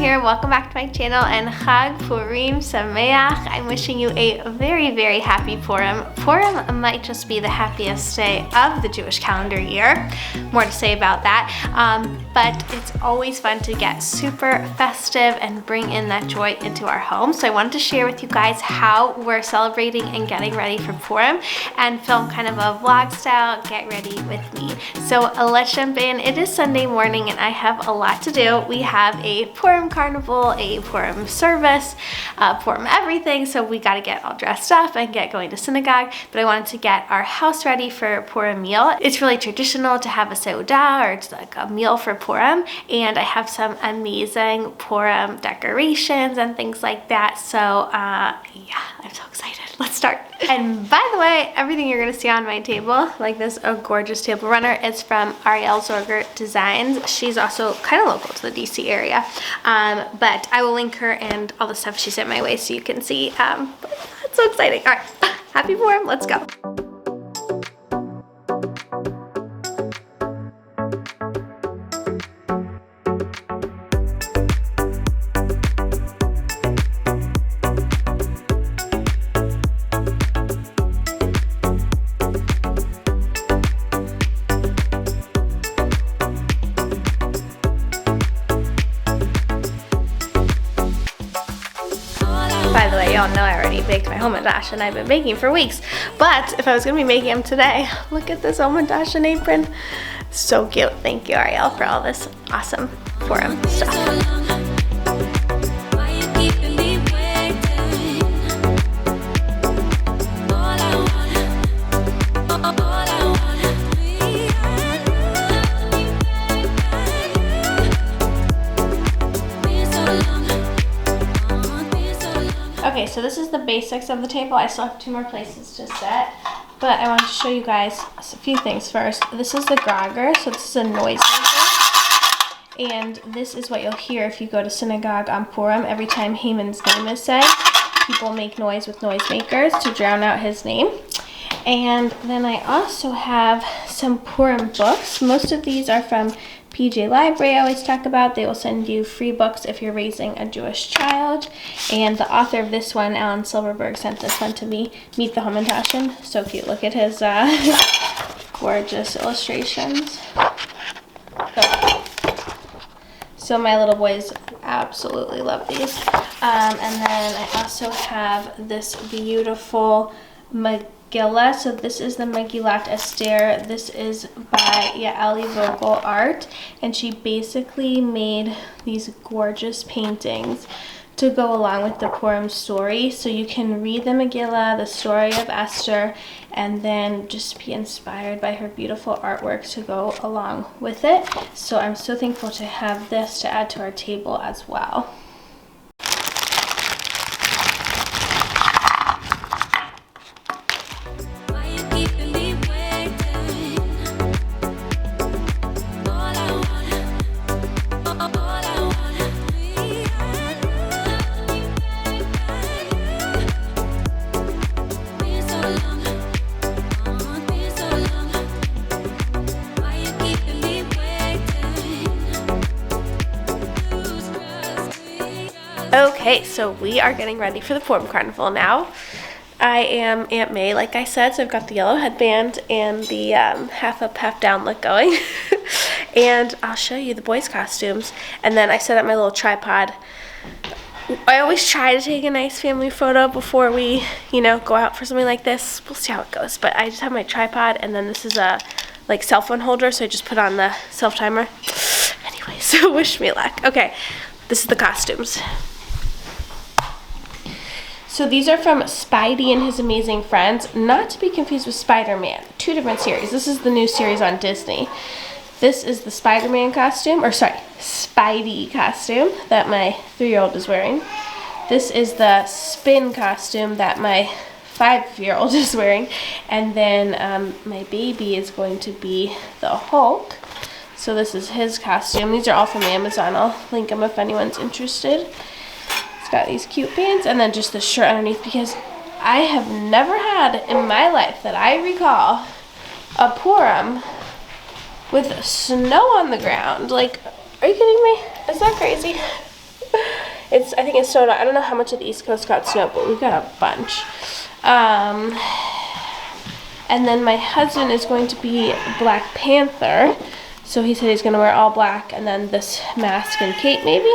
here. Welcome back to my channel and Chag Purim Sameach. I'm wishing you a very, very happy Purim. Purim might just be the happiest day of the Jewish calendar year. More to say about that. But it's always fun to get super festive and bring in that joy into our home. So I wanted to share with you guys how we're celebrating and getting ready for Purim and film kind of a vlog style get ready with me. So let's jump in. It is Sunday morning and I have a lot to do. We have a Purim carnival, a Purim service, Purim everything. So we got to get all dressed up and get going to synagogue. But I wanted to get our house ready for Purim meal. It's really traditional to have a seudah or it's like a meal for Purim. And I have some amazing Purim decorations and things like that. So yeah, I'm so excited. Let's start. And by the way, everything you're going to see on my table, like this gorgeous table runner, is from Ariel Zorger Designs. She's also kind of local to the DC area, but I will link her and all the stuff she sent my way so you can see. It's so exciting. All right, happy Purim. Let's go. By the way, y'all know I already baked my Hamentaschen. I've been baking for weeks. But if I was going to be making them today, look at this Hamentaschen apron. So cute. Thank you, Ariel, for all this awesome Purim stuff. Okay, so this is the basics of the table. I still have 2 more places to set, but I want to show you guys a few things first. This is the grogger, so this is a noise maker, and this is what you'll hear if you go to synagogue on Purim. Every time Haman's name is said, people make noise with noisemakers to drown out his name. And then I also have some Purim books. Most of these are from PJ Library I always talk about. They will send you free books if you're raising a Jewish child. And the author of this one, Alan Silverberg, sent this one to me, Meet the Hamentaschen. So cute. Look at his gorgeous illustrations. So my little boys absolutely love these. And then I also have this beautiful Megillah. So this is the Megillat Esther. This is by Yaeli Vogel Art, and she basically made these gorgeous paintings to go along with the Purim story. So you can read the Megillah, the story of Esther, and then just be inspired by her beautiful artwork to go along with it. So I'm so thankful to have this to add to our table as well. Okay, so we are getting ready for the Purim Carnival now. I am Aunt May, like I said, so I've got the yellow headband and the half up, half down look going. And I'll show you the boys' costumes. And then I set up my little tripod. I always try to take a nice family photo before we, go out for something like this. We'll see how it goes. But I just have my tripod, and then this is a cell phone holder, so I just put on the self-timer. Anyway, so wish me luck. Okay, this is the costumes. So these are from Spidey and His Amazing Friends, not to be confused with Spider-Man. 2 different series. This is the new series on Disney. This is the Spider-Man costume, Spidey costume that my 3-year-old is wearing. This is the Spin costume that my 5-year-old is wearing. And then my baby is going to be the Hulk. So this is his costume. These are all from Amazon. I'll link them if anyone's interested. Got these cute pants and then just the shirt underneath, because I have never had in my life that I recall a Purim with snow on the ground. Like, are you kidding me? Is that crazy? I think it snowed. I don't know how much of the East Coast got snow, but we got a bunch. And then my husband is going to be Black Panther. So he said he's going to wear all black and then this mask and cape maybe.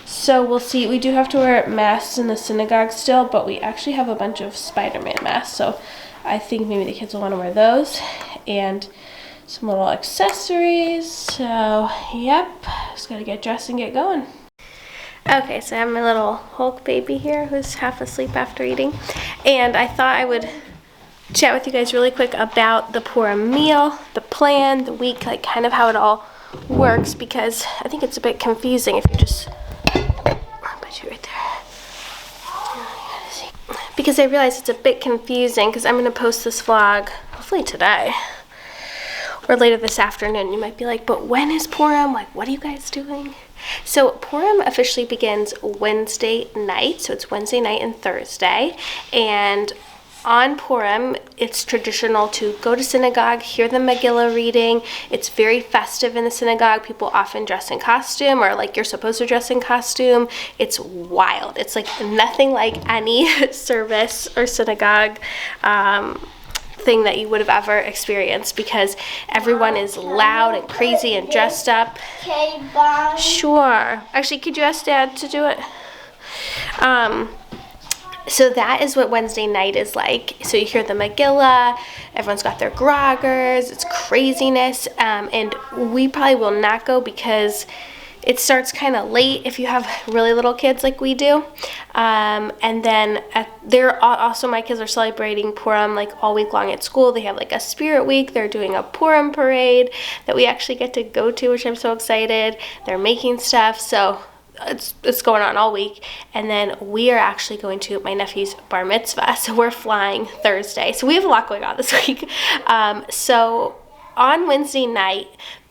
So we'll see. We do have to wear masks in the synagogue still, but we actually have a bunch of Spider-Man masks. So I think maybe the kids will want to wear those. And some little accessories. So, yep. Just got to get dressed and get going. Okay, so I have my little Hulk baby here who's half asleep after eating. And I thought I would chat with you guys really quick about the Purim meal, the plan, the week, like kind of how it all works, because I think it's a bit confusing if you just, I'll put you right there. Because I realize it's a bit confusing because I'm going to post this vlog hopefully today or later this afternoon. You might be like, but when is Purim? Like, what are you guys doing? So Purim officially begins Wednesday night, so it's Wednesday night and Thursday, and on Purim, it's traditional to go to synagogue, hear the Megillah reading. It's very festive in the synagogue. People often dress in costume, or like you're supposed to dress in costume. It's wild. It's like nothing like any service or synagogue thing that you would have ever experienced, because everyone is loud and crazy and dressed up. Okay, bye. Sure. Actually, could you ask Dad to do it? So that is what Wednesday night is like. So you hear the Megillah, everyone's got their groggers, it's craziness, and we probably will not go because it starts kind of late if you have really little kids like we do. And then also my kids are celebrating Purim like all week long at school. They have like a spirit week. They're doing a Purim parade that we actually get to go to, which I'm so excited. They're making stuff, so it's going on all week. And then we are actually going to my nephew's bar mitzvah, so we're flying Thursday. So we have a lot going on this week. So on Wednesday night,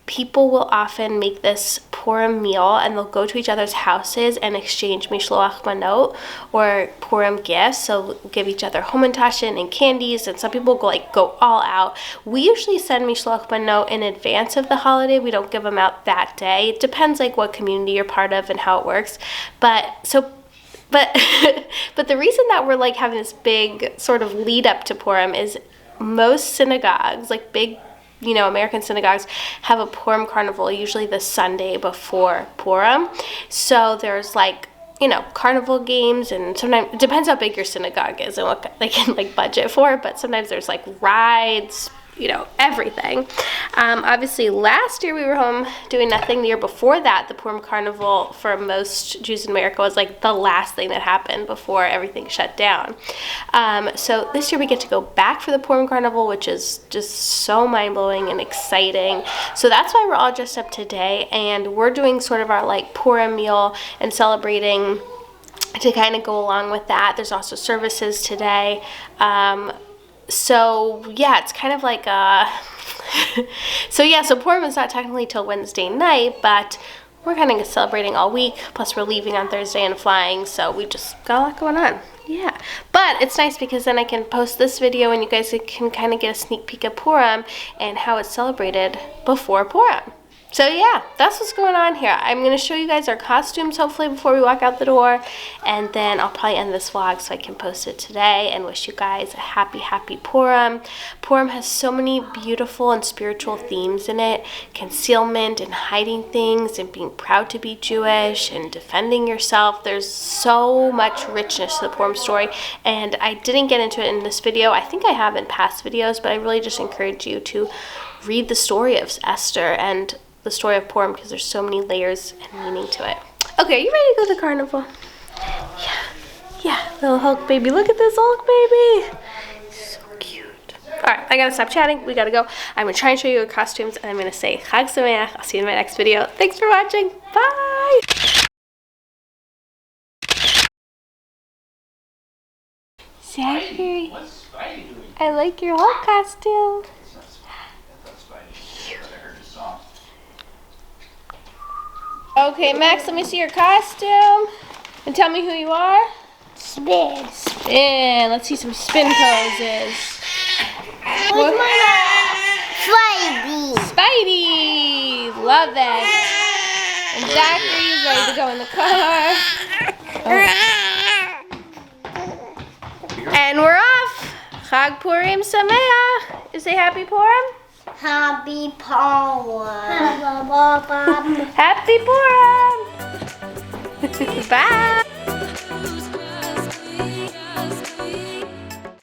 people will often make this Purim meal, and they'll go to each other's houses and exchange mishloach manot, or Purim gifts. So we'll give each other Hamentaschen and candies, and some people go all out. We usually send mishloach manot in advance of the holiday. We don't give them out that day. It depends like what community you're part of and how it works. But the reason that we're like having this big sort of lead up to Purim is most synagogues, like big American synagogues, have a Purim carnival usually the Sunday before Purim. So there's carnival games, and sometimes it depends how big your synagogue is and what they can budget for, but sometimes there's rides, everything. Obviously last year we were home doing nothing. The year before that, the Purim carnival for most Jews in America was the last thing that happened before everything shut down. So this year we get to go back for the Purim carnival, which is just so mind-blowing and exciting. So that's why we're all dressed up today, and we're doing sort of our Purim meal and celebrating to kind of go along with that. There's also services today. So yeah, it's kind of like so Purim is not technically till Wednesday night, but we're kind of celebrating all week, plus we're leaving on Thursday and flying, so we just got a lot going on. Yeah, but it's nice because then I can post this video and you guys can kind of get a sneak peek of Purim and how it's celebrated before Purim. So yeah, that's what's going on here. I'm going to show you guys our costumes hopefully before we walk out the door, and then I'll probably end this vlog so I can post it today and wish you guys a happy Purim. Purim has so many beautiful and spiritual themes in it: concealment and hiding things, and being proud to be Jewish, and defending yourself. There's so much richness to the Purim story, and I didn't get into it in this video. I think I have in past videos, but I really just encourage you to read the story of Esther and the story of Purim, because there's so many layers and meaning to it. Okay, are you ready to go to the carnival? Yeah, little Hulk baby. Look at this Hulk baby. So cute. Alright, I gotta stop chatting. We gotta go. I'm gonna try and show you our costumes, and I'm gonna say Chag Sameach. I'll see you in my next video. Thanks for watching. Bye! Zachary, I like your Hulk costume. Okay, Max, let me see your costume. And tell me who you are. Spin. Spin. Let's see some spin poses. What's my name? Spidey. Spidey. Love that. And Zachary's ready to go in the car. And we're off. Chag Purim Sameach. You say happy Purim? Happy Purim. Happy Purim. Bye.